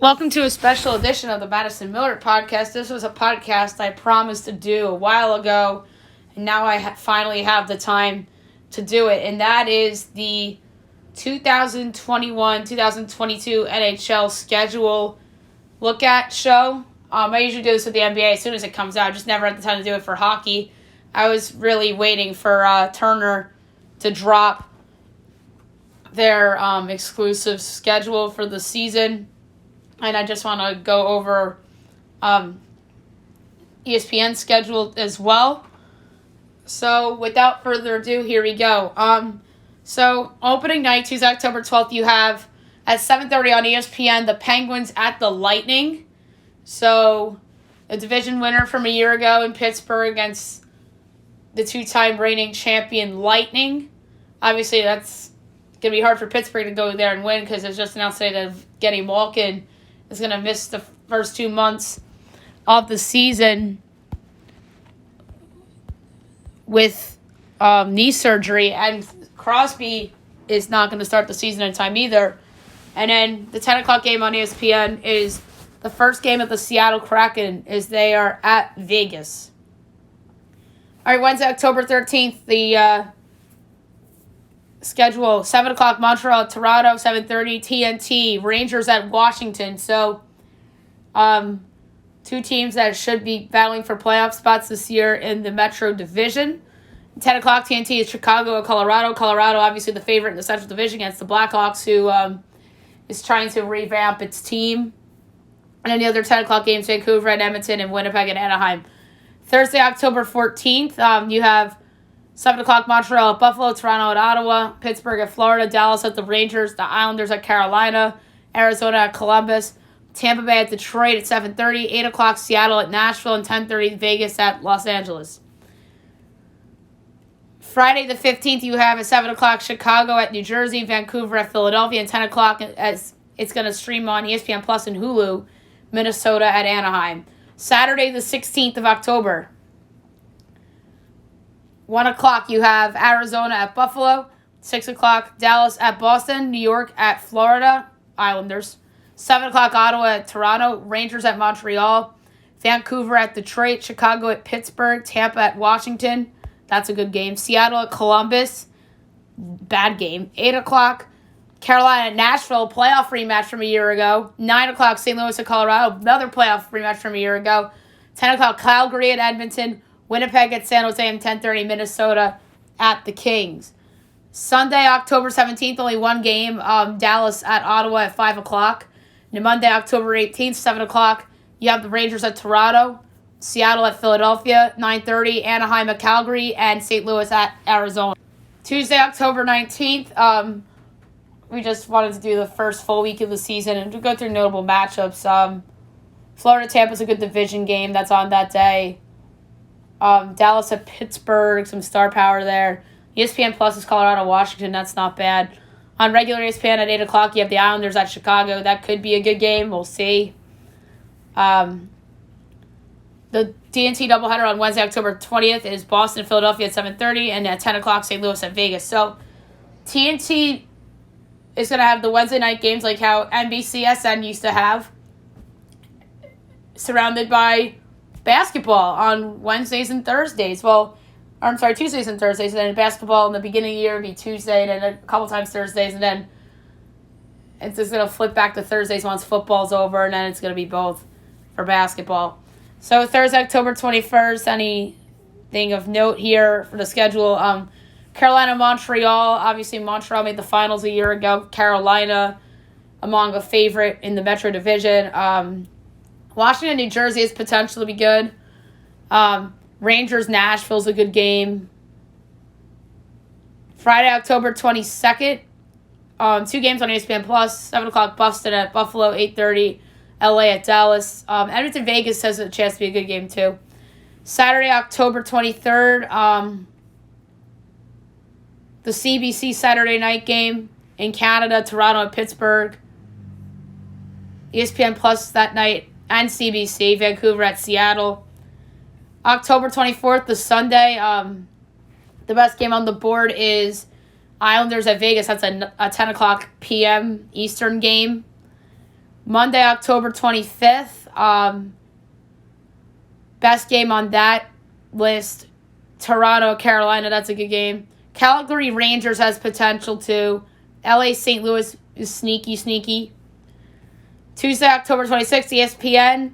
Welcome to a special edition of the Madison Miller Podcast. This was a podcast I promised to do a while ago, and now I finally have the time to do it, and that is the 2021-2022 NHL schedule look-at show. I usually do this with the NBA as soon as it comes out. I just never had the time to do it for hockey. I was really waiting for Turner to drop their exclusive schedule for the season. And I just want to go over ESPN's schedule as well. So without further ado, here we go. So opening night, Tuesday, October 12th, you have at 7:30 on ESPN, the Penguins at the Lightning. So a division winner from a year ago in Pittsburgh against the two-time reigning champion Lightning. Obviously, that's going to be hard for Pittsburgh to go there and win because it's just announced today that Getty Malkin is going to miss the first 2 months of the season with knee surgery, and Crosby is not going to start the season in time either. And then the 10 o'clock game on ESPN is the first game of the Seattle Kraken as they are at Vegas. All right, Wednesday, October 13th, the schedule, 7 o'clock, Montreal at Toronto, 7:30, TNT, Rangers at Washington. So, two teams that should be battling for playoff spots this year in the Metro Division. 10 o'clock, TNT is Chicago at Colorado. Colorado, obviously the favorite in the Central Division against the Blackhawks, who is trying to revamp its team. And then the other 10 o'clock games, Vancouver at Edmonton and Winnipeg at Anaheim. Thursday, October 14th, you have 7 o'clock, Montreal at Buffalo, Toronto at Ottawa, Pittsburgh at Florida, Dallas at the Rangers, the Islanders at Carolina, Arizona at Columbus, Tampa Bay at Detroit at 7:30, 8 o'clock, Seattle at Nashville, and 10:30, Vegas at Los Angeles. Friday the 15th, you have at 7 o'clock, Chicago at New Jersey, Vancouver at Philadelphia, and 10 o'clock, as it's going to stream on ESPN Plus and Hulu, Minnesota at Anaheim. Saturday the 16th of October, 1 o'clock, you have Arizona at Buffalo. 6 o'clock, Dallas at Boston. New York at Florida, Islanders. 7 o'clock, Ottawa at Toronto. Rangers at Montreal. Vancouver at Detroit. Chicago at Pittsburgh. Tampa at Washington. That's a good game. Seattle at Columbus. Bad game. 8 o'clock, Carolina at Nashville. Playoff rematch from a year ago. 9 o'clock, St. Louis at Colorado. Another playoff rematch from a year ago. 10 o'clock, Calgary at Edmonton. Winnipeg at San Jose, and 10:30, Minnesota at the Kings. Sunday, October 17th, only one game, Dallas at Ottawa at 5 o'clock. And Monday, October 18th, 7 o'clock, you have the Rangers at Toronto, Seattle at Philadelphia, 9:30, Anaheim at Calgary, and St. Louis at Arizona. Tuesday, October 19th, we just wanted to do the first full week of the season and to go through notable matchups. Florida-Tampa's a good division game that's on that day. Dallas at Pittsburgh, some star power there. ESPN Plus is Colorado, Washington. That's not bad. On regular ESPN at 8 o'clock, you have the Islanders at Chicago. That could be a good game. We'll see. The TNT doubleheader on Wednesday, October 20th is Boston, Philadelphia at 7:30, and at 10 o'clock, St. Louis at Vegas. So TNT is going to have the Wednesday night games like how NBCSN used to have, surrounded by basketball on Wednesdays and Thursdays. Tuesdays and Thursdays, and then basketball in the beginning of the year would be Tuesday, and then a couple times Thursdays, and then it's just going to flip back to Thursdays once football's over, and then it's going to be both for basketball. So Thursday, October 21st, anything of note here for the schedule? Carolina, Montreal. Obviously, Montreal made the finals a year ago. Carolina, among a favorite in the Metro Division. Washington, New Jersey is potential to be good. Rangers, Nashville's a good game. Friday, October 22nd, two games on ESPN Plus. 7 o'clock, Boston at Buffalo. 8:30, LA at Dallas. Edmonton, Vegas has a chance to be a good game too. Saturday, October 23rd, the CBC Saturday night game in Canada, Toronto at Pittsburgh. ESPN Plus that night, and CBC, Vancouver at Seattle. October 24th, the Sunday, the best game on the board is Islanders at Vegas. That's a 10 o'clock p.m. Eastern game. Monday, October 25th. Best game on that list, Toronto, Carolina. That's a good game. Calgary Rangers has potential too. LA St. Louis is sneaky. Tuesday, October 26th, ESPN.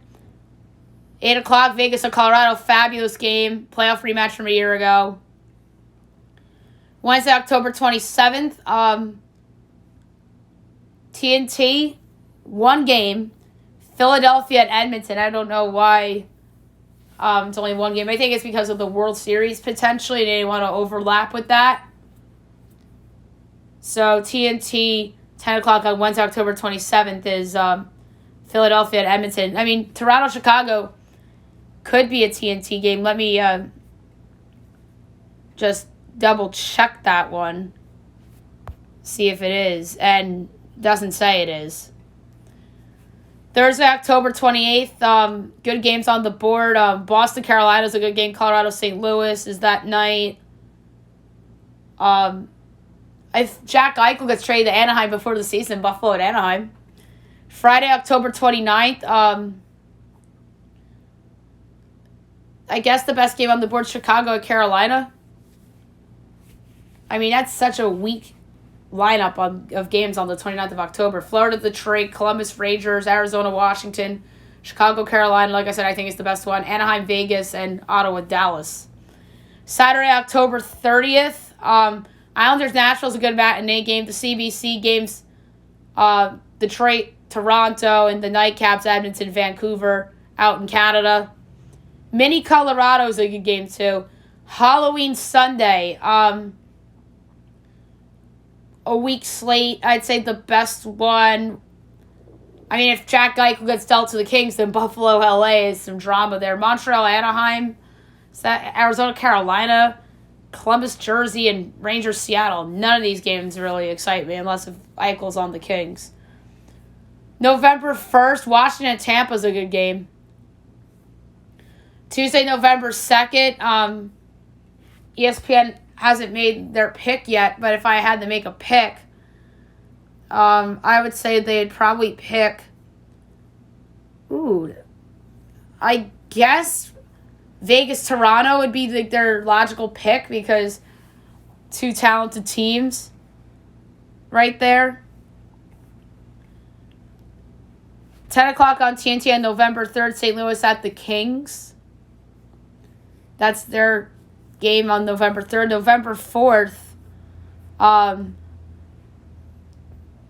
8 o'clock, Vegas and Colorado. Fabulous game. Playoff rematch from a year ago. Wednesday, October 27th. TNT. One game. Philadelphia at Edmonton. I don't know why it's only one game. I think it's because of the World Series potentially. They didn't want to overlap with that. So TNT, 10 o'clock on Wednesday, October 27th is Philadelphia at Edmonton. I mean, Toronto-Chicago could be a TNT game. Let me just double check that one. See if it is. And doesn't say it is. Thursday, October 28th. Good games on the board. Boston, Carolina is a good game. Colorado, St. Louis is that night. If Jack Eichel gets traded to Anaheim before the season, Buffalo at Anaheim. Friday, October 29th. I guess the best game on the board, Chicago at Carolina. I mean, that's such a weak lineup of games on the 29th of October. Florida, Detroit, Columbus, Rangers, Arizona, Washington, Chicago, Carolina. Like I said, I think it's the best one. Anaheim, Vegas, and Ottawa, Dallas. Saturday, October 30th. Islanders, Nashville is a good matinee game. The CBC games, Detroit, Toronto, and the Nightcaps, Edmonton, Vancouver, out in Canada. Mini Colorado is a good game, too. Halloween Sunday. A week slate. I'd say the best one. I mean, if Jack Eichel gets dealt to the Kings, then Buffalo, LA is some drama there. Montreal, Anaheim. Is that Arizona, Carolina? Columbus, Jersey, and Rangers, Seattle. None of these games really excite me unless if Eichel's on the Kings. November 1st, Washington, Tampa is a good game. Tuesday, November 2nd, ESPN hasn't made their pick yet, but if I had to make a pick, I would say they'd probably pick, I guess Vegas, Toronto would be their logical pick because two talented teams right there. 10 o'clock on TNT on November 3rd, St. Louis at the Kings. That's their game on November 3rd. November 4th,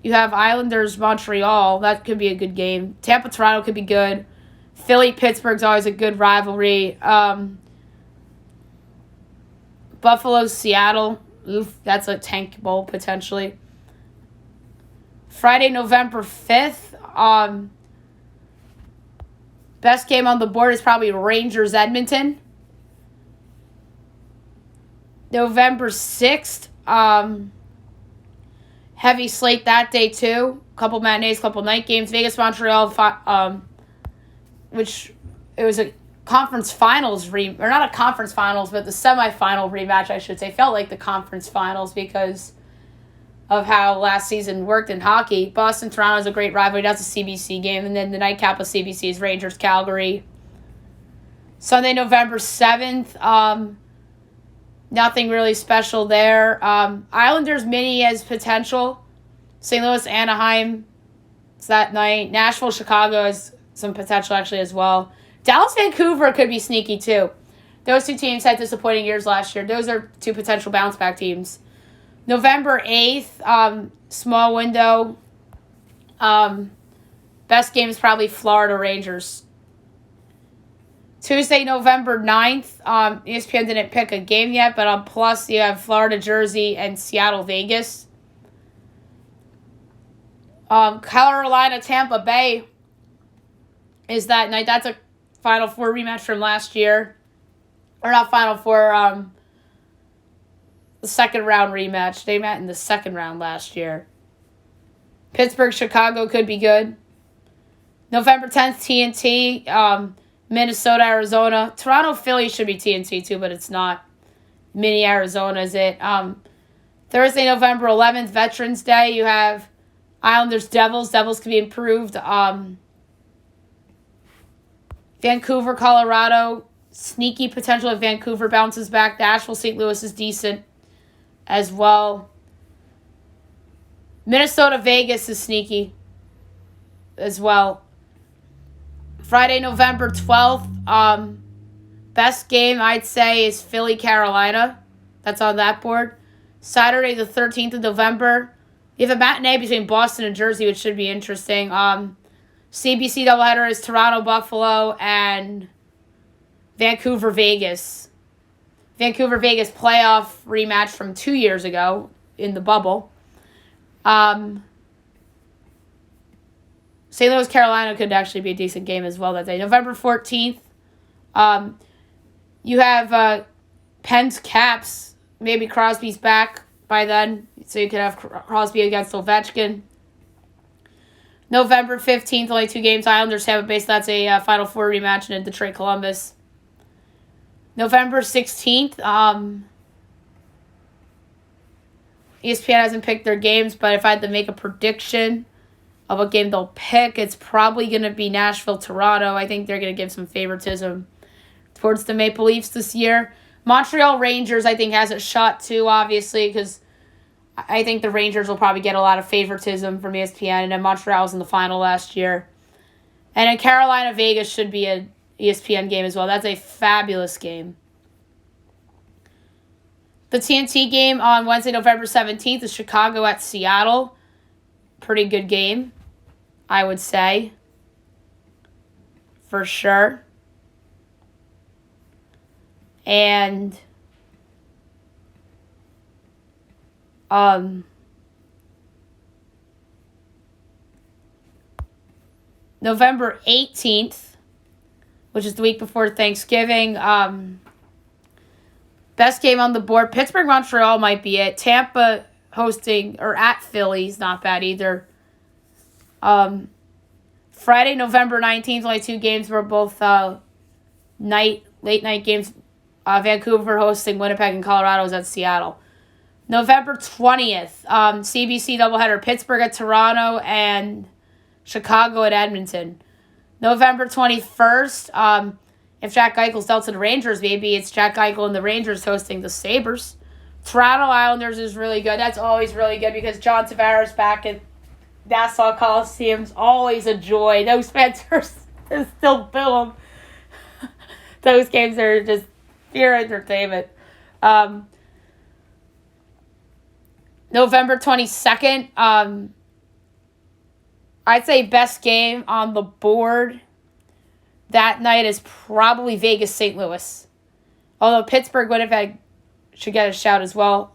you have Islanders, Montreal. That could be a good game. Tampa, Toronto could be good. Philly, Pittsburgh's always a good rivalry. Buffalo, Seattle. That's a tank bowl potentially. Friday, November 5th. Best game on the board is probably Rangers, Edmonton. November 6th. Heavy slate that day too. Couple matinees, couple night games. Vegas, Montreal, which it was a conference finals or not a conference finals, but the semifinal rematch, I should say. Felt like the conference finals because of how last season worked in hockey. Boston, Toronto is a great rivalry. That's a CBC game. And then the nightcap of CBC is Rangers, Calgary. Sunday, November 7th. Nothing really special there. Islanders mini has potential. St. Louis, Anaheim. It's that night. Nashville, Chicago has some potential actually as well. Dallas, Vancouver could be sneaky too. Those two teams had disappointing years last year. Those are two potential bounce back teams. November 8th, small window. Best game is probably Florida Rangers. Tuesday, November 9th, ESPN didn't pick a game yet, but on Plus you have Florida, Jersey, and Seattle, Vegas. Carolina, Tampa Bay is that night. That's a Final Four rematch from last year. Or not Final Four, the second round rematch. They met in the second round last year. Pittsburgh, Chicago could be good. November 10th, TNT. Minnesota, Arizona. Toronto, Philly should be TNT too, but it's not. Mini Arizona is it. Thursday, November 11th, Veterans Day. You have Islanders, Devils. Devils can be improved. Vancouver, Colorado. Sneaky potential if Vancouver bounces back. Nashville, St. Louis is decent as well. Minnesota, Vegas is sneaky as well. Friday, November 12th. Best game, I'd say, is Philly, Carolina. That's on that board. Saturday, the 13th of November. You have a matinee between Boston and Jersey, which should be interesting. CBC doubleheader is Toronto, Buffalo, and Vancouver, Vegas. Vancouver, Vegas playoff rematch from 2 years ago in the bubble. St. Louis, Carolina could actually be a decent game as well that day. November 14th. You have Pens, Caps. Maybe Crosby's back by then, so you could have Crosby against Ovechkin. November 15th, only 2 games. Islanders, Tampa Bay. That's a Final Four rematch in Detroit, Columbus. November 16th, ESPN hasn't picked their games, but if I had to make a prediction of what game they'll pick, it's probably going to be Nashville, Toronto. I think they're going to give some favoritism towards the Maple Leafs this year. Montreal Rangers, I think, has a shot too, obviously, because I think the Rangers will probably get a lot of favoritism from ESPN, and then Montreal was in the final last year. And then Carolina, Vegas should be an ESPN game as well. That's a fabulous game. The TNT game on Wednesday, November 17th is Chicago at Seattle. Pretty good game, I would say. For sure. And November 18th, which is the week before Thanksgiving. Best game on the board. Pittsburgh, Montreal might be it. Tampa hosting or at Philly's not bad either. Friday, November 19th, only 2 games were both late night games. Vancouver hosting Winnipeg and Colorado is at Seattle. November 20th, CBC doubleheader. Pittsburgh at Toronto and Chicago at Edmonton. November 21st, if Jack Eichel's dealt to the Rangers, maybe it's Jack Eichel and the Rangers hosting the Sabres. Toronto Islanders is really good. That's always really good because John Tavares back at Nassau Coliseum's always a joy. Those fans are still boo them. Those games are just pure entertainment. November 22nd, I'd say best game on the board that night is probably Vegas, St. Louis. Although Pittsburgh, Winnipeg should get a shout as well.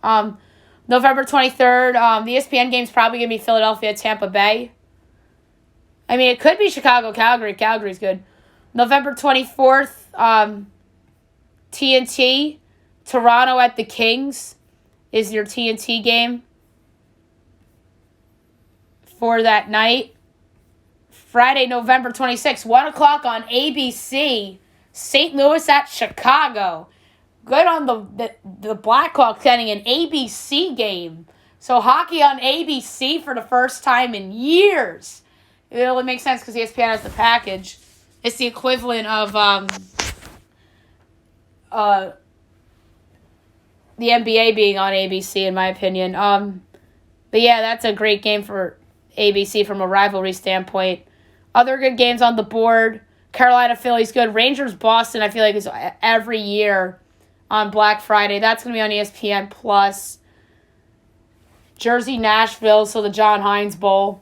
November 23rd, the ESPN game's probably going to be Philadelphia, Tampa Bay. I mean, it could be Chicago, Calgary. Calgary's good. November 24th, TNT, Toronto at the Kings is your TNT game for that night. Friday, November 26th, 1 o'clock on ABC, St. Louis at Chicago. Good on the Blackhawks getting an ABC game. So hockey on ABC for the first time in years. It only makes sense because ESPN has the package. It's the equivalent of the NBA being on ABC, in my opinion. But yeah, that's a great game for ABC from a rivalry standpoint. Other good games on the board. Carolina, Philly's good. Rangers, Boston, I feel like is every year on Black Friday. That's going to be on ESPN+. Jersey, Nashville, so the John Hines Bowl.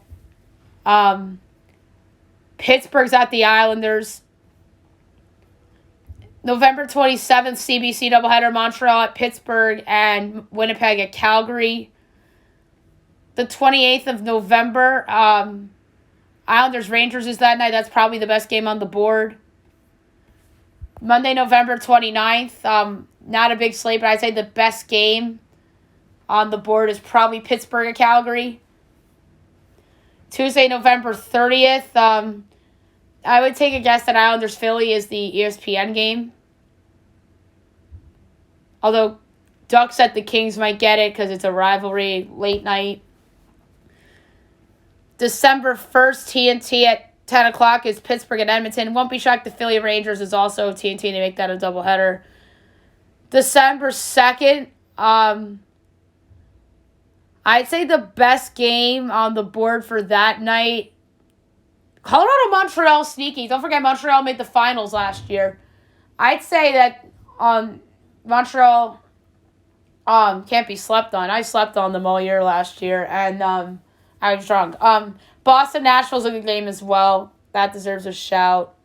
Pittsburgh's at the Islanders. November 27th, CBC doubleheader, Montreal at Pittsburgh and Winnipeg at Calgary. The 28th of November, Islanders, Rangers is that night. That's probably the best game on the board. Monday, November 29th, not a big slate, but I'd say the best game on the board is probably Pittsburgh at Calgary. Tuesday, November 30th, I would take a guess that Islanders Philly is the ESPN game. Although Ducks at the Kings might get it because it's a rivalry late night. December 1st, TNT at 10 o'clock is Pittsburgh and Edmonton. Won't be shocked if Philly Rangers is also TNT to make that a doubleheader. December 2nd, I'd say the best game on the board for that night, Colorado Montreal sneaky. Don't forget Montreal made the finals last year. I'd say that Montreal can't be slept on. I slept on them all year last year, and I was drunk. Boston Nashville's a good game as well. That deserves a shout.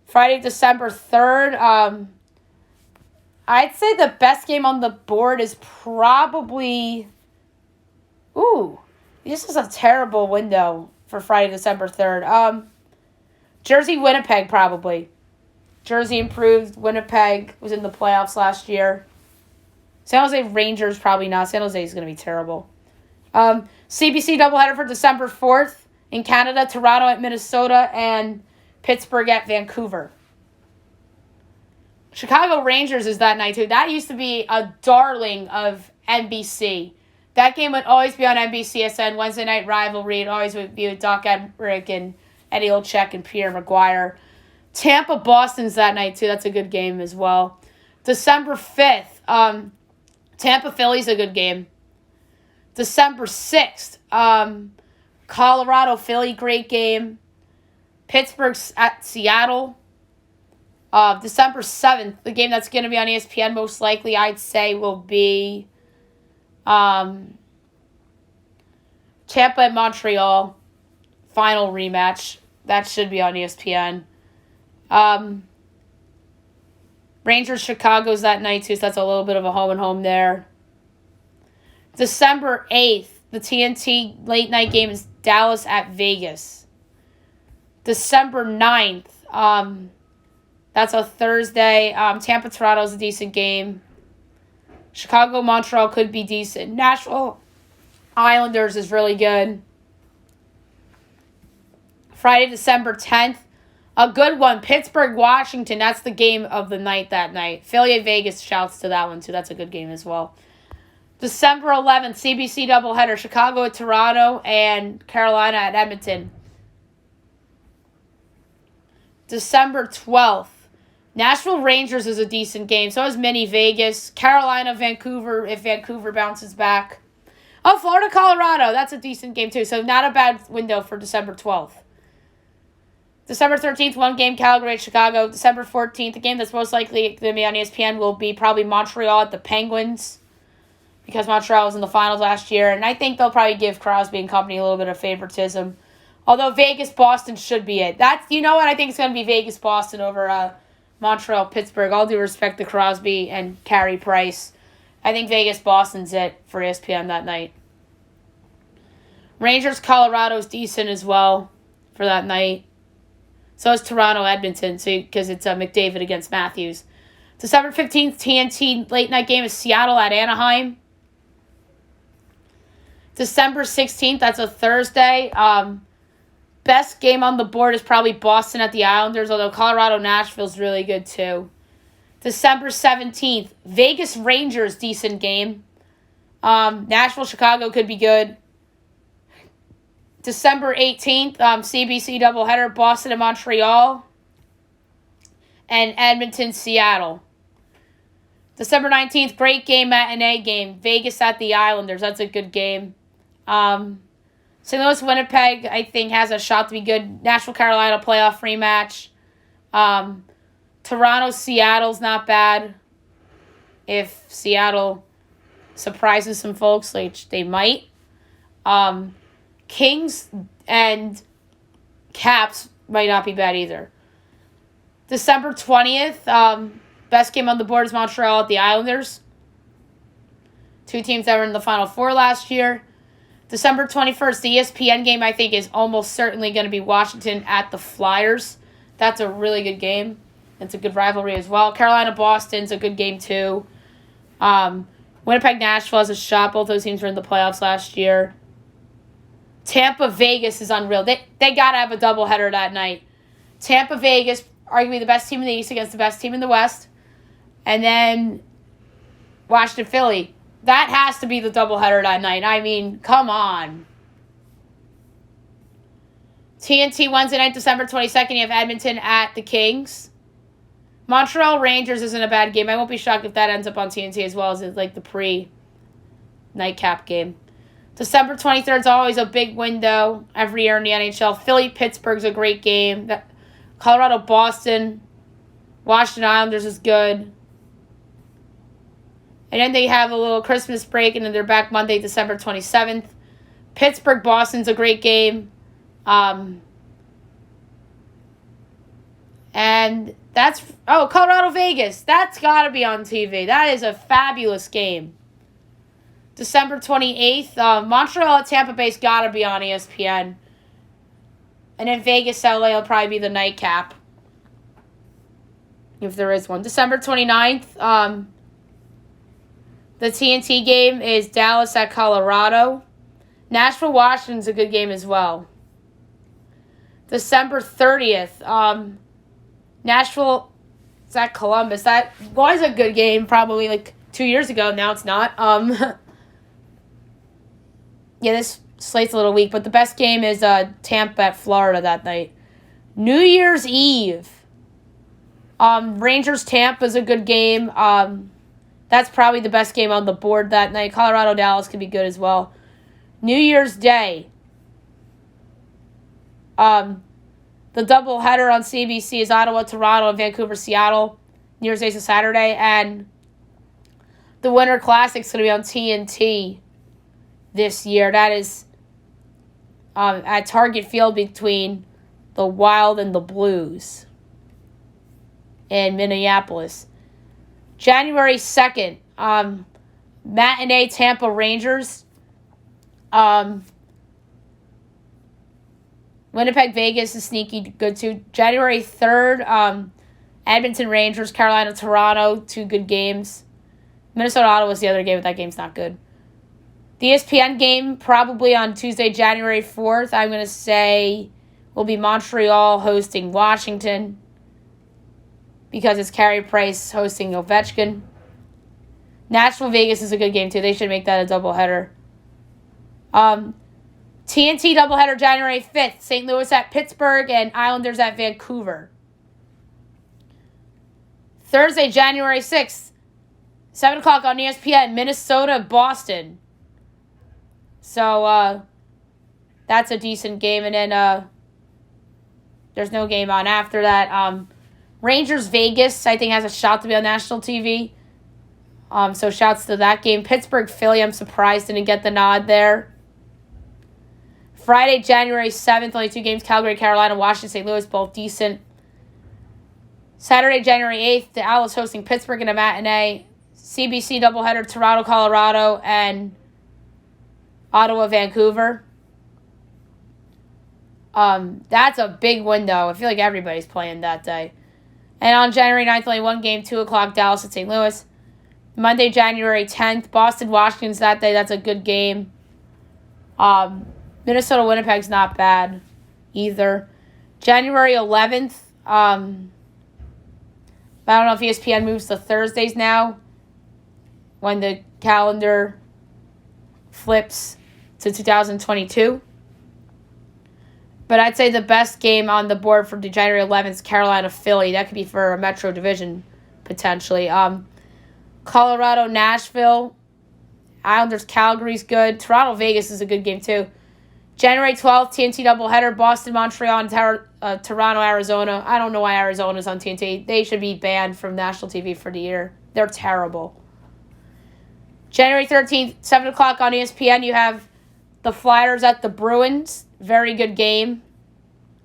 Friday, December 3rd. I'd say the best game on the board is probably... Ooh, this is a terrible window for Friday, December 3rd. Jersey, Winnipeg, probably. Jersey improved. Winnipeg was in the playoffs last year. San Jose Rangers, probably not. San Jose is going to be terrible. CBC doubleheader for December 4th. In Canada, Toronto at Minnesota and Pittsburgh at Vancouver. Chicago Rangers is that night, too. That used to be a darling of NBC. That game would always be on NBCSN, Wednesday night rivalry. It always would be with Doc Emrick and Eddie Olczyk and Pierre Maguire. Tampa Boston's that night, too. That's a good game as well. December 5th, Tampa Philly's a good game. December 6th, Colorado Philly, great game. Pittsburgh at Seattle. December 7th, the game that's going to be on ESPN most likely, I'd say, will be Tampa and Montreal. Final rematch. That should be on ESPN. Rangers Chicago's that night, too, so that's a little bit of a home and home there. December 8th, the TNT late night game is Dallas at Vegas. December 9th, that's a Thursday. Tampa Toronto's a decent game. Chicago Montreal could be decent. Nashville Islanders is really good. Friday, December 10th, a good one. Pittsburgh Washington, that's the game of the night that night. Philly at Vegas shouts to that one too. That's a good game as well. December 11th, CBC doubleheader. Chicago at Toronto and Carolina at Edmonton. December 12th, Nashville Rangers is a decent game. So is Mini Vegas. Carolina, Vancouver, if Vancouver bounces back. Oh, Florida, Colorado. That's a decent game, too. So not a bad window for December 12th. December 13th, one game, Calgary at Chicago. December 14th, the game that's most likely going to be on ESPN will be probably Montreal at the Penguins, because Montreal was in the finals last year. And I think they'll probably give Crosby and company a little bit of favoritism. Although Vegas-Boston should be it. You know what? I think it's going to be Vegas-Boston over Montreal-Pittsburgh. All due respect to Crosby and Carey Price. I think Vegas-Boston's it for ESPN that night. Rangers-Colorado's decent as well for that night. So is Toronto-Edmonton, because it's McDavid against Matthews. December 15th, TNT late night game is Seattle at Anaheim. December 16th, that's a Thursday. Best game on the board is probably Boston at the Islanders, although Colorado-Nashville's really good too. December 17th, Vegas Rangers, decent game. Nashville-Chicago could be good. December 18th, CBC doubleheader, Boston and Montreal. And Edmonton-Seattle. December 19th, great game, matinee game. Vegas at the Islanders, that's a good game. St. Louis, Winnipeg, I think, has a shot to be good. Nashville, Carolina, playoff rematch. Toronto, Seattle's not bad. If Seattle surprises some folks, like they might. Kings and Caps might not be bad either. December 20th, best game on the board is Montreal at the Islanders. Two teams that were in the Final Four last year. December 21st, the ESPN game, I think, is almost certainly going to be Washington at the Flyers. That's a really good game. It's a good rivalry as well. Carolina-Boston's a good game, too. Winnipeg-Nashville has a shot. Both those teams were in the playoffs last year. Tampa-Vegas is unreal. They got to have a doubleheader that night. Tampa-Vegas, arguably the best team in the East against the best team in the West. And then Washington-Philly. That has to be the doubleheader that night. I mean, come on. TNT Wednesday night, December 22nd, you have Edmonton at the Kings. Montreal Rangers isn't a bad game. I won't be shocked if that ends up on TNT as well as like the pre-nightcap game. December 23rd is always a big window every year in the NHL. Philly-Pittsburgh's a great game. Colorado-Boston, Washington Islanders is good. And then they have a little Christmas break, and then they're back Monday, December 27th. Pittsburgh-Boston's a great game. And that's... Oh, Colorado-Vegas. That's got to be on TV. That is a fabulous game. December 28th. Montreal at Tampa Bay's got to be on ESPN. And then Vegas-LA will probably be the nightcap. If there is one. December 29th. The TNT game is Dallas at Colorado. Nashville-Washington's a good game as well. December 30th. Nashville is at Columbus. That was a good game probably like 2 years ago. Now it's not. Yeah, this slate's a little weak, but the best game is Tampa at Florida that night. New Year's Eve. Rangers-Tampa is a good game. That's probably the best game on the board that night. Colorado-Dallas could be good as well. New Year's Day. The doubleheader on CBC is Ottawa-Toronto and Vancouver-Seattle. New Year's Day is a Saturday. And the Winter Classic is going to be on TNT this year. That is at Target Field between the Wild and the Blues in Minneapolis. January 2nd, matinee Tampa Rangers. Winnipeg Vegas is sneaky good too. January 3rd, Edmonton Rangers, Carolina Toronto, 2 good games. Minnesota Ottawa was the other game, but that game's not good. The ESPN game probably on Tuesday, January 4th, I'm going to say will be Montreal hosting Washington because it's Carey Price hosting Ovechkin. Nashville Vegas is a good game too. They should make that a doubleheader. TNT doubleheader January 5th. St. Louis at Pittsburgh and Islanders at Vancouver. Thursday, January 6th. 7 o'clock on ESPN. Minnesota, Boston. So, that's a decent game. And then, there's no game on after that. Rangers, Vegas, I think has a shot to be on national TV. So shouts to that game. Pittsburgh, Philly, I'm surprised didn't get the nod there. Friday, January 7th, only 2 games. Calgary, Carolina, Washington, St. Louis, both decent. Saturday, January 8th, the Owls hosting Pittsburgh in a matinee. CBC doubleheader, Toronto, Colorado, and Ottawa, Vancouver. That's a big window. I feel like everybody's playing that day. And on January 9th, only 1 game, 2 o'clock, Dallas at St. Louis. Monday, January 10th, Boston, Washington's that day. That's a good game. Minnesota, Winnipeg's not bad either. January 11th, I don't know if ESPN moves to Thursdays now when the calendar flips to 2022. But I'd say the best game on the board for January 11th is Carolina-Philly. That could be for a Metro Division, potentially. Colorado-Nashville. Islanders-Calgary's good. Toronto-Vegas is a good game, too. January 12th, TNT doubleheader. Boston-Montreal and Toronto-Arizona. I don't know why Arizona's on TNT. They should be banned from national TV for the year. They're terrible. January 13th, 7 o'clock on ESPN, you have the Flyers at the Bruins. Very good game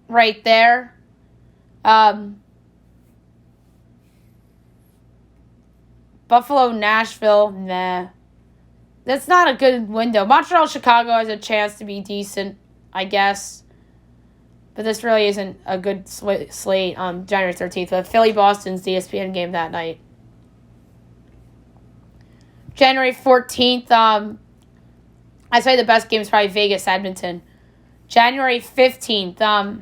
right there. Buffalo, Nashville, nah. That's not a good window. Montreal, Chicago has a chance to be decent, I guess. But this really isn't a good slate on January 13th. But Philly, Boston's the ESPN game that night. January 14th, I'd say the best game is probably Vegas, Edmonton. January 15th,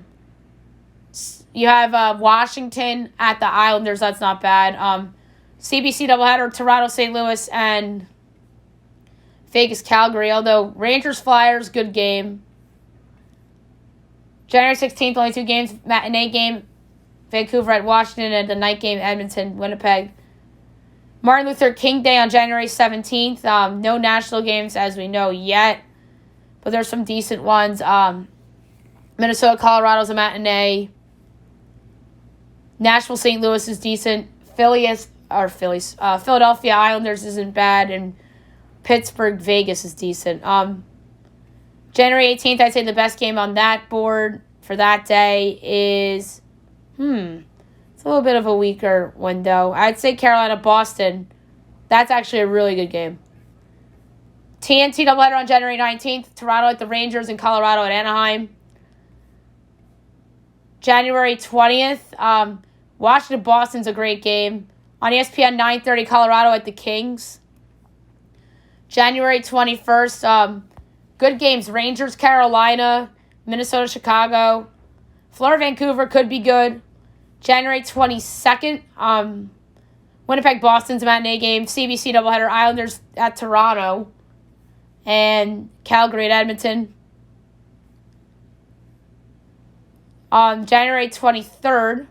you have Washington at the Islanders. That's not bad. CBC doubleheader, Toronto, St. Louis, and Vegas, Calgary. Although Rangers, Flyers, good game. January 16th, only 2 games. Matinee game, Vancouver at Washington, and the night game, Edmonton, Winnipeg. Martin Luther King Day on January 17th. No national games as we know yet, but there's some decent ones. Minnesota, Colorado's a matinee. Nashville, St. Louis is decent. Philadelphia Islanders isn't bad, and Pittsburgh, Vegas is decent. January 18th, I'd say the best game on that board for that day is, it's a little bit of a weaker window. I'd say Carolina, Boston. That's actually a really good game. TNT doubleheader on January 19th. Toronto at the Rangers and Colorado at Anaheim. January 20th, Washington, Boston's a great game. On ESPN, 9:30, Colorado at the Kings. January 21st, good games. Rangers, Carolina, Minnesota, Chicago. Florida, Vancouver could be good. January 22nd, Winnipeg, Boston's a matinee game. CBC doubleheader, Islanders at Toronto. And Calgary at Edmonton. January 23rd,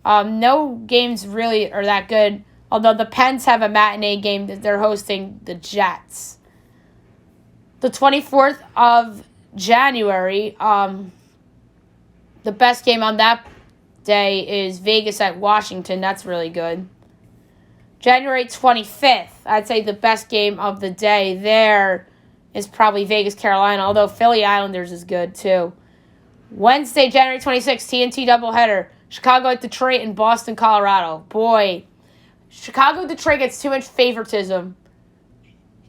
no games really are that good. Although the Pens have a matinee game that they're hosting the Jets. The 24th of January, the best game on that day is Vegas at Washington. That's really good. January 25th, I'd say the best game of the day there is probably Vegas, Carolina, although Philly Islanders is good too. Wednesday, January 26th, TNT doubleheader. Chicago at Detroit and Boston, Colorado. Boy, Chicago-Detroit gets too much favoritism.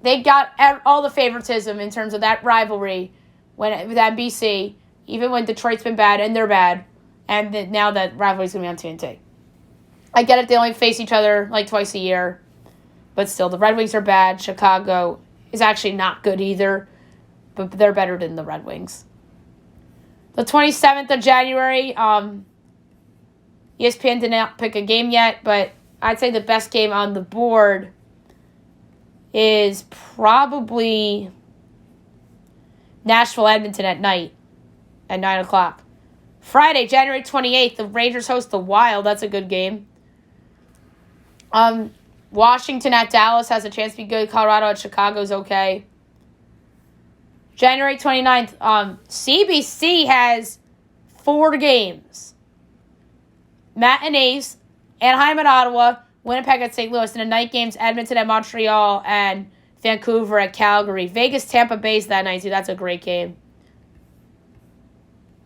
They got all the favoritism in terms of that rivalry with NBC, even when Detroit's been bad, and they're bad. And now that rivalry's going to be on TNT. I get it, they only face each other like twice a year. But still, the Red Wings are bad. Chicago is actually not good either. But they're better than the Red Wings. The 27th of January, ESPN did not pick a game yet, but I'd say the best game on the board is probably Nashville, Edmonton at night at 9 o'clock. Friday, January 28th, the Rangers host the Wild. That's a good game. Washington at Dallas has a chance to be good. Colorado at Chicago is okay. January 29th, CBC has 4 games. Matinees, Anaheim at Ottawa, Winnipeg at St. Louis, and the night games, Edmonton at Montreal, and Vancouver at Calgary. Vegas, Tampa Bay's that night, too. That's a great game.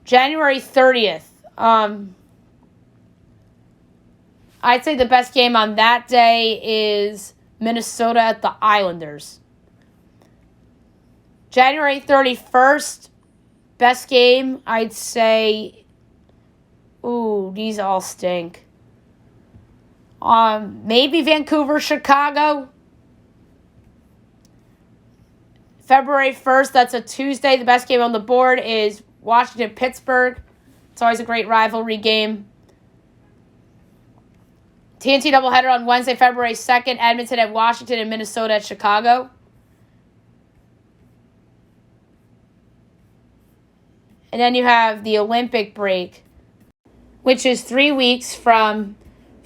January 30th, I'd say the best game on that day is Minnesota at the Islanders. January 31st, best game, I'd say, these all stink. Maybe Vancouver, Chicago. February 1st, that's a Tuesday. The best game on the board is Washington, Pittsburgh. It's always a great rivalry game. TNT doubleheader on Wednesday, February 2nd, Edmonton at Washington and Minnesota at Chicago. And then you have the Olympic break, which is 3 weeks from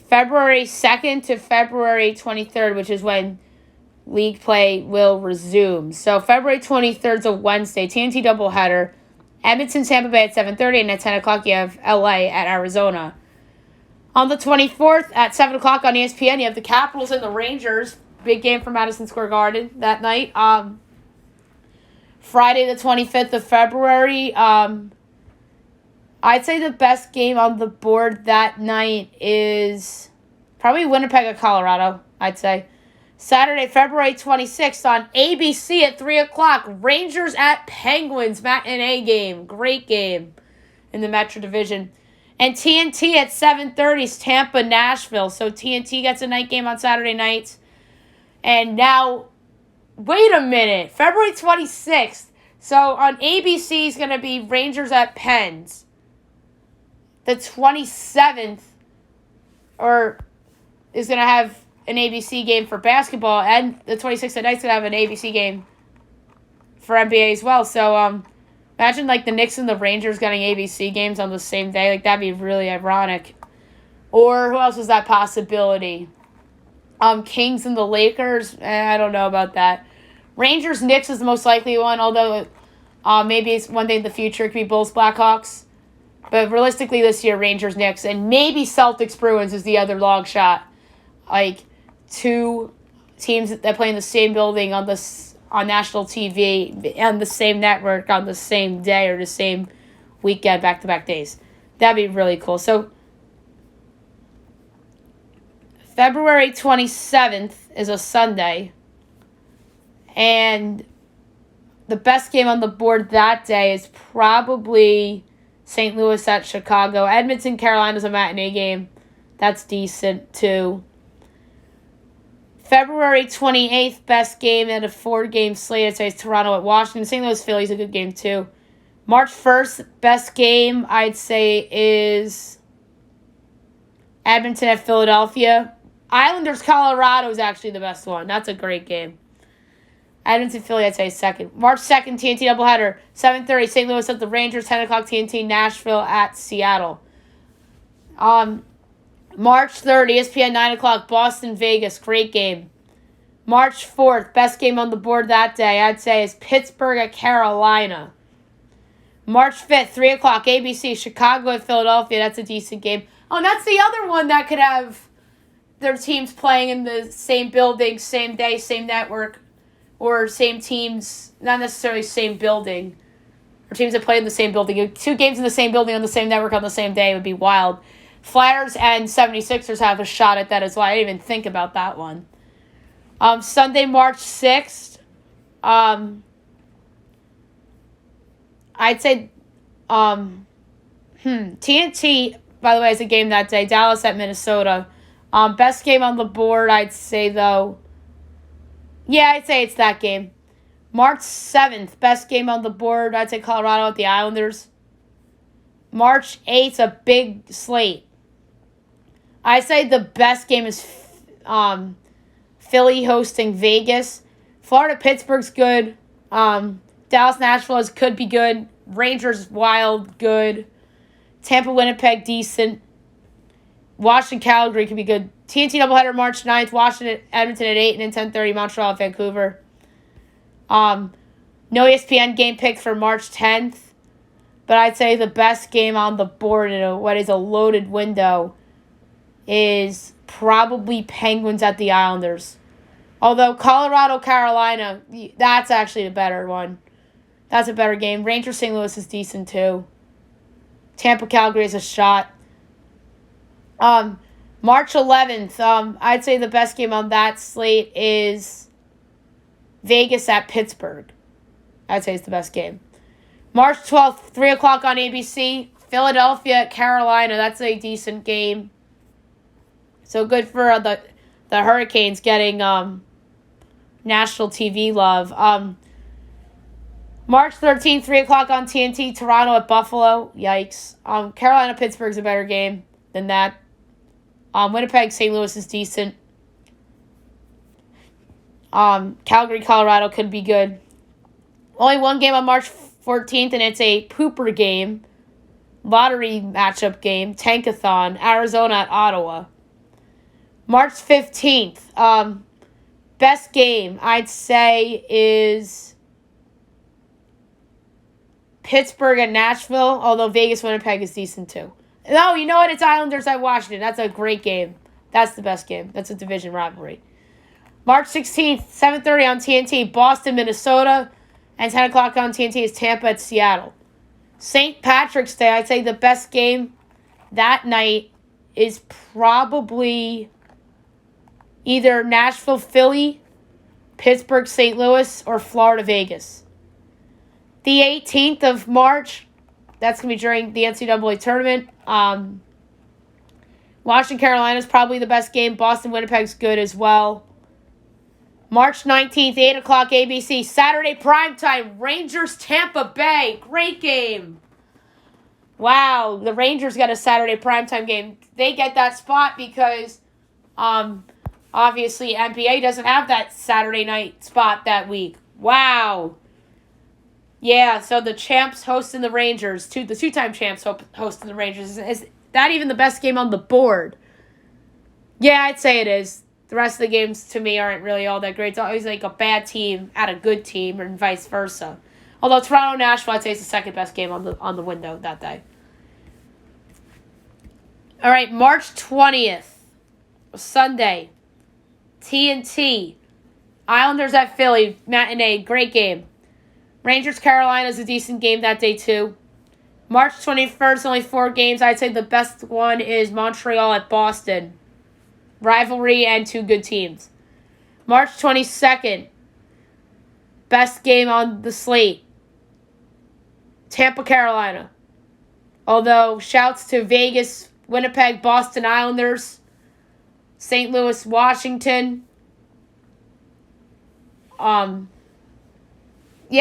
February 2nd to February 23rd, which is when league play will resume. So February 23rd is a Wednesday, TNT doubleheader. Edmonton, Tampa Bay at 7:30, and at 10 o'clock you have LA at Arizona. On the 24th at 7 o'clock on ESPN, you have the Capitals and the Rangers. Big game for Madison Square Garden that night. Friday the 25th of February, I'd say the best game on the board that night is probably Winnipeg at Colorado, I'd say. Saturday, February 26th on ABC at 3 o'clock, Rangers at Penguins, matinee game. Great game in the Metro Division. And TNT at 7:30 is Tampa, Nashville. So TNT gets a night game on Saturday nights. And now, wait a minute, February 26th. So on ABC is going to be Rangers at Pens. The 27th is going to have an ABC game for basketball, and the 26th at night is going to have an ABC game for NBA as well. So Imagine, like, the Knicks and the Rangers getting ABC games on the same day. Like, that'd be really ironic. Or who else was that possibility? Kings and the Lakers. I don't know about that. Rangers Knicks is the most likely one, although maybe it's one day in the future. It could be Bulls Blackhawks. But realistically this year, Rangers Knicks. And maybe Celtics Bruins is the other long shot. Like, two teams that play in the same building on national TV and the same network on the same day or the same weekend, back-to-back days. That'd be really cool. So, February 27th is a Sunday. And the best game on the board that day is probably St. Louis at Chicago. Edmonton, Carolina's a matinee game. That's decent, too. February 28th, best game at a 4-game slate. I'd say it's Toronto at Washington. St. Louis Philly's a good game, too. March 1st, best game, I'd say, is Edmonton at Philadelphia. Islanders, Colorado is actually the best one. That's a great game. Edmonton, Philly, I'd say second. March 2nd, TNT doubleheader. 7:30, St. Louis at the Rangers. 10 o'clock, TNT, Nashville at Seattle. March 3rd, ESPN, 9 o'clock, Boston, Vegas. Great game. March 4th, best game on the board that day, I'd say, is Pittsburgh at Carolina. March 5th, 3 o'clock, ABC, Chicago at Philadelphia. That's a decent game. Oh, and that's the other one that could have their teams playing in the same building, same day, same network, or same teams, not necessarily same building, or teams that play in the same building. 2 games in the same building on the same network on the same day would be wild. Flyers and 76ers have a shot at that as well. I didn't even think about that one. Sunday, March 6th, I'd say TNT, by the way, is a game that day. Dallas at Minnesota. Best game on the board, I'd say, though. Yeah, I'd say it's that game. March 7th, best game on the board, I'd say Colorado at the Islanders. March 8th, a big slate. I say the best game is Philly hosting Vegas. Florida, Pittsburgh's good. Dallas, Nashville could be good. Rangers, Wild, good. Tampa, Winnipeg, decent. Washington, Calgary could be good. TNT doubleheader March 9th. Washington, Edmonton at 8 and then 10:30. Montreal at Vancouver. No ESPN game picked for March 10th. But I'd say the best game on the board in what is a loaded window is probably Penguins at the Islanders. Although Colorado, Carolina, that's actually a better one. That's a better game. Rangers, St. Louis is decent too. Tampa, Calgary is a shot. March 11th, I'd say the best game on that slate is Vegas at Pittsburgh. I'd say it's the best game. March 12th, 3 o'clock on ABC, Philadelphia at Carolina. That's a decent game. So good for the Hurricanes getting national TV love. March 13th, 3 o'clock on TNT, Toronto at Buffalo. Yikes. Carolina-Pittsburgh's a better game than that. Winnipeg, St. Louis is decent. Calgary, Colorado could be good. Only one game on March 14th, and it's a pooper game. Lottery matchup game. Tankathon. Arizona at Ottawa. March 15th. Best game, I'd say, is Pittsburgh at Nashville, although Vegas-Winnipeg is decent too. No, you know what? It's Islanders at Washington. That's a great game. That's the best game. That's a division rivalry. March 16th, 7:30 on TNT, Boston, Minnesota. And 10 o'clock on TNT is Tampa at Seattle. St. Patrick's Day, I'd say the best game that night is probably either Nashville, Philly, Pittsburgh, St. Louis, or Florida, Vegas. The 18th of March, that's going to be during the NCAA tournament. Washington, Carolina is probably the best game. Boston, Winnipeg's good as well. March 19th, 8 o'clock ABC. Saturday primetime, Rangers, Tampa Bay. Great game. Wow, the Rangers got a Saturday primetime game. They get that spot because obviously NBA doesn't have that Saturday night spot that week. Wow. Yeah, so the champs hosting the Rangers, the two-time champs hosting the Rangers. Is that even the best game on the board? Yeah, I'd say it is. The rest of the games, to me, aren't really all that great. It's always like a bad team at a good team, and vice versa. Although Toronto-Nashville, I'd say, is the second best game on the window that day. All right, March 20th, Sunday, TNT, Islanders at Philly, matinee, great game. Rangers-Carolina is a decent game that day, too. March 21st, only 4 games. I'd say the best one is Montreal at Boston. Rivalry and 2 good teams. March 22nd, best game on the slate. Tampa, Carolina. Although, shouts to Vegas, Winnipeg, Boston Islanders, St. Louis, Washington. Yeah,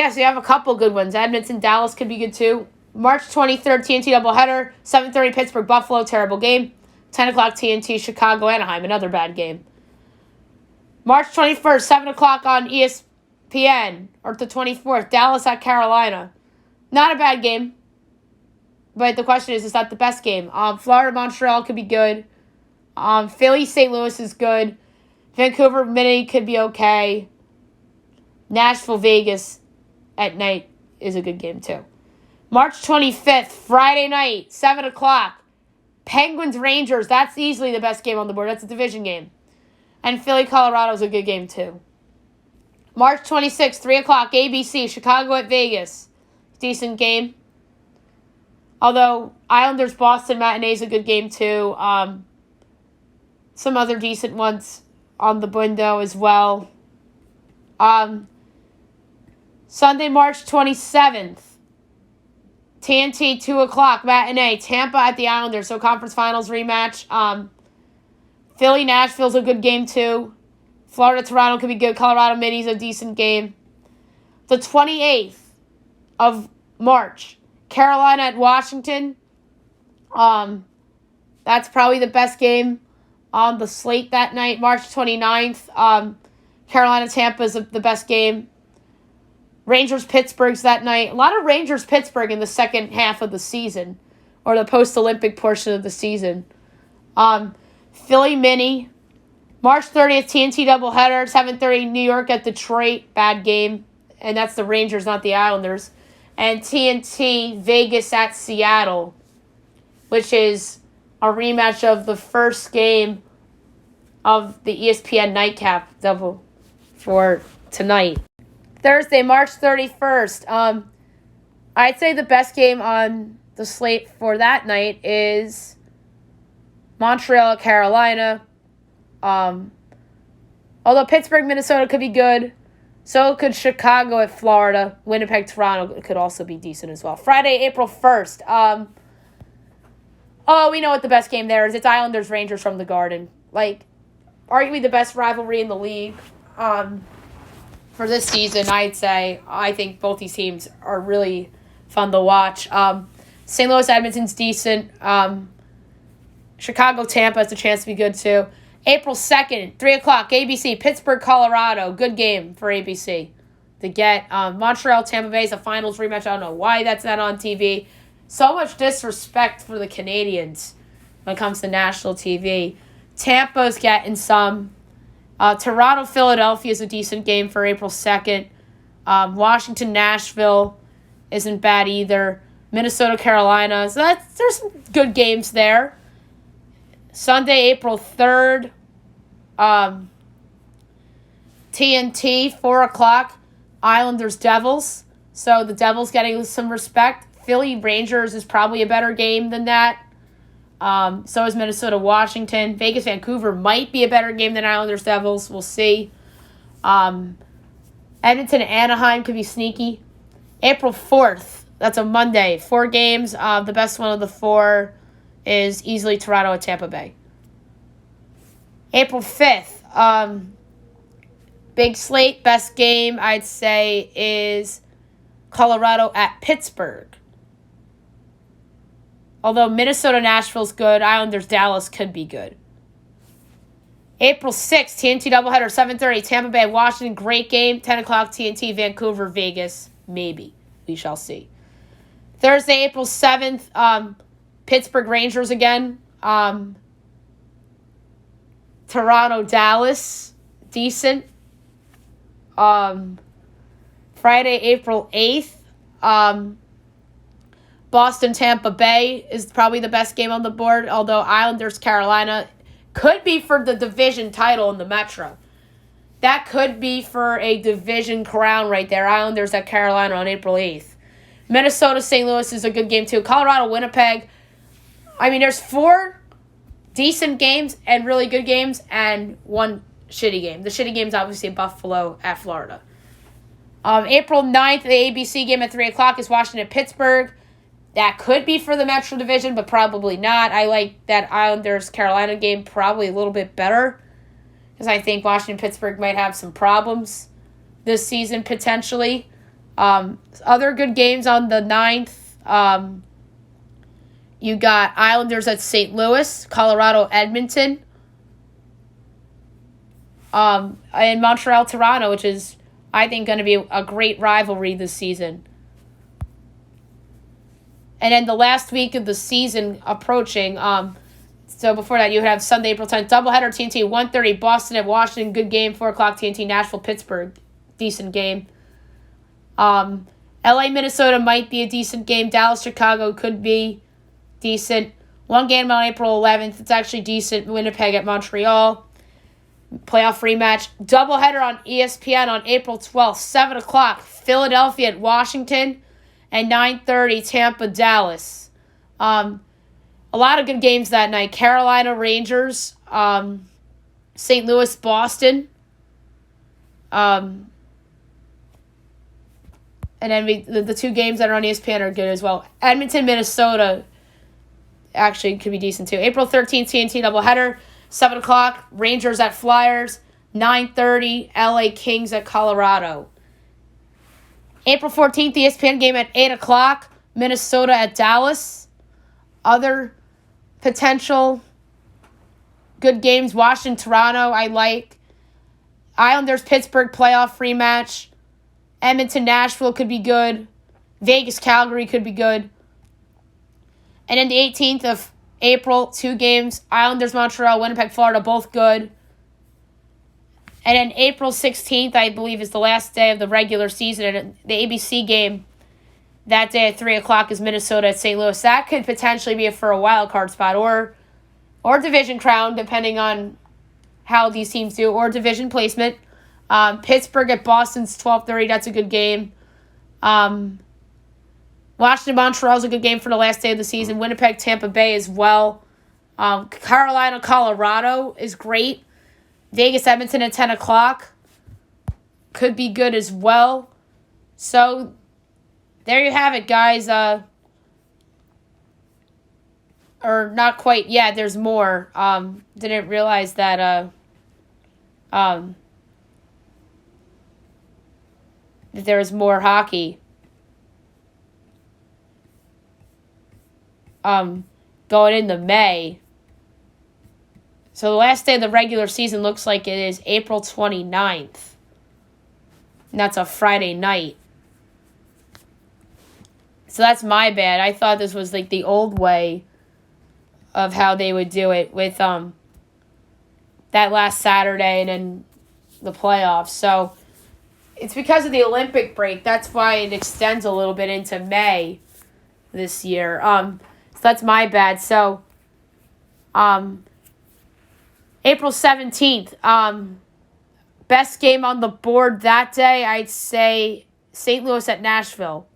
so you have a couple good ones. Edmonton, Dallas could be good too. March 23rd, TNT doubleheader. 7:30 Pittsburgh, Buffalo, terrible game. 10 o'clock TNT, Chicago, Anaheim, another bad game. March 21st, 7 o'clock on ESPN, or the 24th, Dallas at Carolina. Not a bad game. But the question is that the best game? Florida, Montreal could be good. Philly, St. Louis is good. Vancouver, Mini could be okay. Nashville, Vegas at night is a good game too. March 25th, Friday night, 7 o'clock. Penguins, Rangers. That's easily the best game on the board. That's a division game. And Philly, Colorado is a good game too. March 26th, 3 o'clock, ABC, Chicago at Vegas. Decent game. Although Islanders, Boston matinee is a good game too. Some other decent ones on the window as well. Sunday, March 27th. TNT, 2 o'clock, matinee. Tampa at the Islanders, so conference finals rematch. Philly, Nashville's a good game too. Florida, Toronto could be good. Colorado, Mini's a decent game. The 28th of March, Carolina at Washington. That's probably the best game on the slate that night. March 29th, Carolina, Tampa is the best game. Rangers, Pittsburgh's that night. A lot of Rangers, Pittsburgh in the second half of the season, or the post-Olympic portion of the season. Philly, Mini. March 30th, TNT doubleheader, 7:30 New York at Detroit. Bad game. And that's the Rangers, not the Islanders. And TNT, Vegas at Seattle, which is a rematch of the first game of the ESPN nightcap double for tonight. Thursday, March 31st. I'd say the best game on the slate for that night is Montreal at Carolina. Although Pittsburgh, Minnesota could be good. So could Chicago at Florida. Winnipeg, Toronto could also be decent as well. Friday, April 1st. We know what the best game there is. It's Islanders, Rangers from the Garden. Like, arguably the best rivalry in the league. For this season, I'd say. I think both these teams are really fun to watch. St. Louis, Edmonton's decent. Chicago, Tampa has a chance to be good too. April 2nd, 3 o'clock, ABC, Pittsburgh, Colorado. Good game for ABC to get. Montreal, Tampa Bay is a finals rematch. I don't know why that's not on TV. So much disrespect for the Canadians when it comes to national TV. Tampa's getting some. Toronto, Philadelphia is a decent game for April 2nd. Washington, Nashville isn't bad either. Minnesota, Carolina. So there's some good games there. Sunday, April 3rd. TNT, 4 o'clock. Islanders, Devils. So the Devils getting some respect. Philly, Rangers is probably a better game than that. So is Minnesota, Washington. Vegas, Vancouver might be a better game than Islanders, Devils. We'll see. Edmonton, Anaheim could be sneaky. April 4th. That's a Monday. 4 games. The best one of the 4 is easily Toronto at Tampa Bay. April 5th. Big slate. Best game, I'd say, is Colorado at Pittsburgh. Although Minnesota, Nashville's good, Islanders, Dallas could be good. April 6th, TNT doubleheader, 7:30, Tampa Bay, Washington, great game. 10 o'clock, TNT, Vancouver, Vegas, maybe. we shall see. Thursday, April 7th, Pittsburgh Rangers again. Toronto, Dallas, decent. Friday, April 8th, Boston, Tampa Bay is probably the best game on the board, although Islanders, Carolina could be for the division title in the Metro. That could be for a division crown right there. Islanders at Carolina on April 8th. Minnesota, St. Louis is a good game too. Colorado, Winnipeg. I mean, there's 4 decent games and really good games and 1 shitty game. The shitty game is obviously Buffalo at Florida. April 9th, the ABC game at 3 o'clock is Washington-Pittsburgh. That could be for the Metro Division, but probably not. I like that Islanders-Carolina game probably a little bit better because I think Washington-Pittsburgh might have some problems this season potentially. Other good games on the 9th. You got Islanders at St. Louis, Colorado, Edmonton, and Montreal, Toronto, which is, I think, going to be a great rivalry this season. And then the last week of the season approaching, so before that, you have Sunday, April 10th, doubleheader, TNT, 1:30, Boston at Washington, good game, 4 o'clock, TNT, Nashville, Pittsburgh, decent game. LA, Minnesota might be a decent game. Dallas, Chicago could be decent. 1 game on April 11th, it's actually decent. Winnipeg at Montreal, playoff rematch. Doubleheader on ESPN on April 12th, 7 o'clock, Philadelphia at Washington, and 9:30, Tampa, Dallas. A lot of good games that night. Carolina, Rangers, St. Louis, Boston. And then the 2 games that are on ESPN are good as well. Edmonton, Minnesota actually could be decent too. April 13th, TNT doubleheader, 7 o'clock, Rangers at Flyers, 9:30, LA Kings at Colorado. April 14th, the ESPN game at 8 o'clock, Minnesota at Dallas. Other potential good games, Washington, Toronto, I like. Islanders, Pittsburgh playoff rematch. Edmonton, Nashville could be good. Vegas, Calgary could be good. And then the 18th of April, 2 games, Islanders, Montreal, Winnipeg, Florida, both good. And then April 16th, I believe, is the last day of the regular season. And the ABC game that day at 3 o'clock is Minnesota at St. Louis. That could potentially be for a wild card spot or division crown, depending on how these teams do, or division placement. Pittsburgh at Boston's 12:30. That's a good game. Washington, Montreal is a good game for the last day of the season. Winnipeg, Tampa Bay as well. Carolina, Colorado is great. Vegas, Edmonton at 10 o'clock could be good as well. So there you have it, guys. Or not quite. Yeah, there's more. Didn't realize that that there was more hockey going into May. So the last day of the regular season looks like it is April 29th. And that's a Friday night. So that's my bad. I thought this was like the old way of how they would do it with that last Saturday and then the playoffs. So it's because of the Olympic break. That's why it extends a little bit into May this year. So that's my bad. So April 17th, best game on the board that day, I'd say St. Louis at Nashville.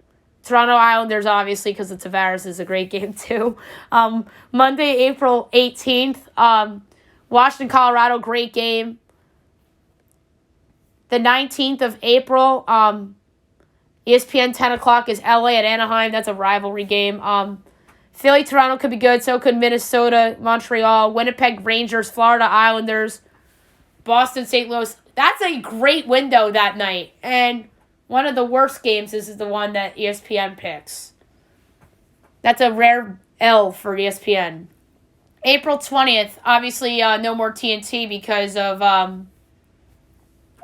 Toronto Islanders, obviously, because the Tavares is a great game, too. Monday, April 18th, Washington, Colorado, great game. The 19th of April, ESPN 10 o'clock is LA at Anaheim. That's a rivalry game. Philly, Toronto could be good. So could Minnesota, Montreal, Winnipeg, Rangers, Florida Islanders, Boston, St. Louis. That's a great window that night. And one of the worst games is the one that ESPN picks. That's a rare L for ESPN. April 20th, obviously no more TNT because of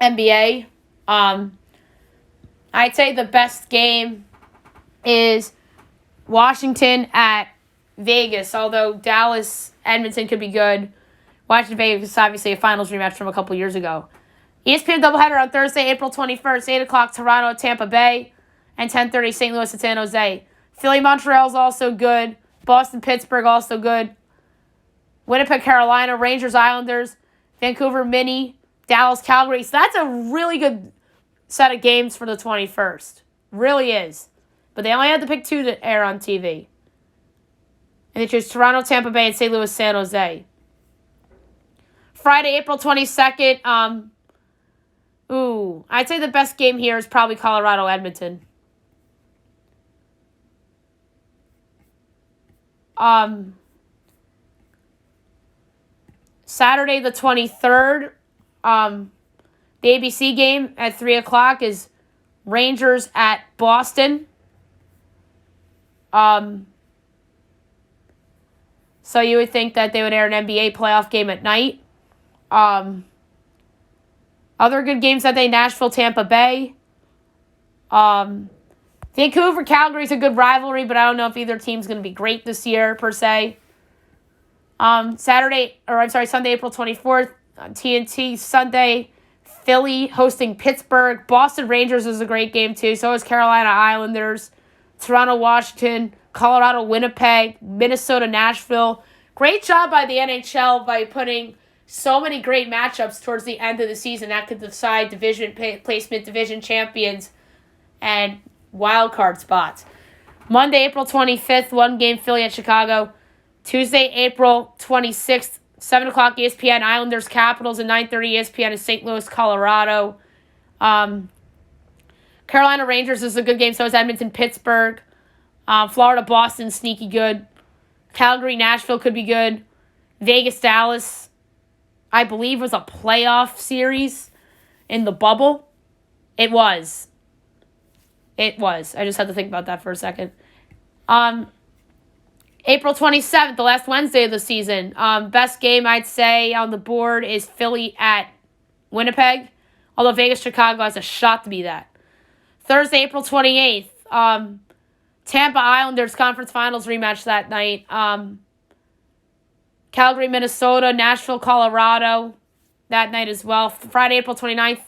NBA. I'd say the best game is Washington at Vegas, although Dallas, Edmonton could be good. Washington, Vegas is obviously a finals rematch from a couple years ago. ESPN doubleheader on Thursday, April 21st, 8 o'clock, Toronto at Tampa Bay, and 10:30, St. Louis at San Jose. Philly, Montreal is also good. Boston, Pittsburgh, also good. Winnipeg, Carolina, Rangers, Islanders, Vancouver, Mini, Dallas, Calgary. So that's a really good set of games for the 21st. Really is. But they only had to pick two to air on TV. And they chose Toronto, Tampa Bay, and St. Louis, San Jose. Friday, April 22nd. I'd say the best game here is probably Colorado, Edmonton. Saturday the 23rd, the ABC game at 3 o'clock is Rangers at Boston. So you would think that they would air an NBA playoff game at night. Other good games that day, Nashville, Tampa Bay. Vancouver, Calgary is a good rivalry, but I don't know if either team's going to be great this year, per se. Sunday, April 24th, on TNT. Sunday, Philly hosting Pittsburgh. Boston Rangers is a great game, too. So is Carolina Islanders. Toronto, Washington. Colorado, Winnipeg. Minnesota, Nashville. Great job by the NHL by putting so many great matchups towards the end of the season that could decide division placement, division champions, and wild card spots. Monday, April 25th, one game, Philly at Chicago. Tuesday, April 26th, 7 o'clock ESPN, Islanders, Capitals, and 9:30 ESPN in St. Louis, Colorado. Carolina Rangers is a good game, so is Edmonton, Pittsburgh. Florida, Boston, sneaky good. Calgary, Nashville could be good. Vegas, Dallas, I believe, was a playoff series in the bubble. It was. I just had to think about that for a second. April 27th, the last Wednesday of the season. Best game, I'd say, on the board is Philly at Winnipeg. Although Vegas, Chicago has a shot to be that. Thursday, April 28th. Tampa Islanders Conference Finals rematch that night. Calgary, Minnesota, Nashville, Colorado that night as well. Friday, April 29th,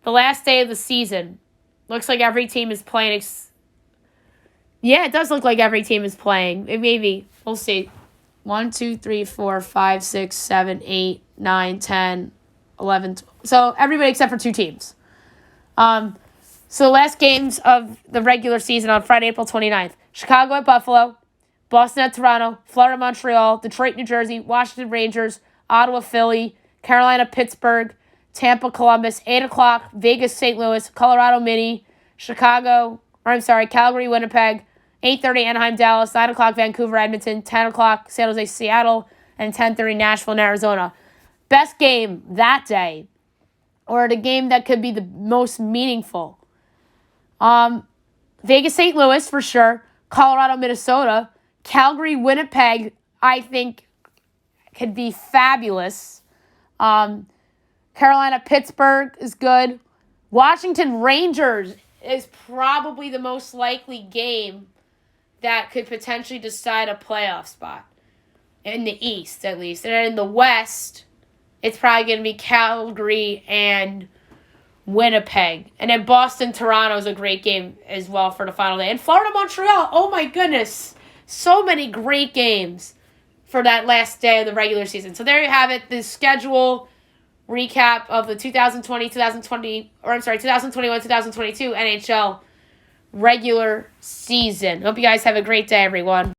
the last day of the season. Looks like every team is playing. Yeah, it does look like every team is playing. Maybe. We'll see. 1, 2, 3, 4, 5, 6, 7, 8, 9, 10, 11. So everybody except for two teams. So the last games of the regular season on Friday, April 29th. Chicago at Buffalo. Boston at Toronto. Florida, Montreal. Detroit, New Jersey. Washington, Rangers. Ottawa, Philly. Carolina, Pittsburgh. Tampa, Columbus. 8 o'clock. Vegas, St. Louis. Colorado, Mini. Calgary, Winnipeg. 8:30 Anaheim, Dallas. 9 o'clock Vancouver, Edmonton. 10 o'clock San Jose, Seattle. And 10:30 Nashville and Arizona. Best game that day, or the game that could be the most meaningful. Vegas, St. Louis for sure. Colorado, Minnesota. Calgary, Winnipeg, I think could be fabulous. Carolina, Pittsburgh is good. Washington, Rangers is probably the most likely game that could potentially decide a playoff spot. In the East, at least. And in the West, it's probably going to be Calgary and Winnipeg. And then Boston, Toronto is a great game as well for the final day. And Florida, Montreal, oh my goodness. So many great games for that last day of the regular season. So there you have it, the schedule recap of the 2021-2022 NHL regular season. Hope you guys have a great day, everyone.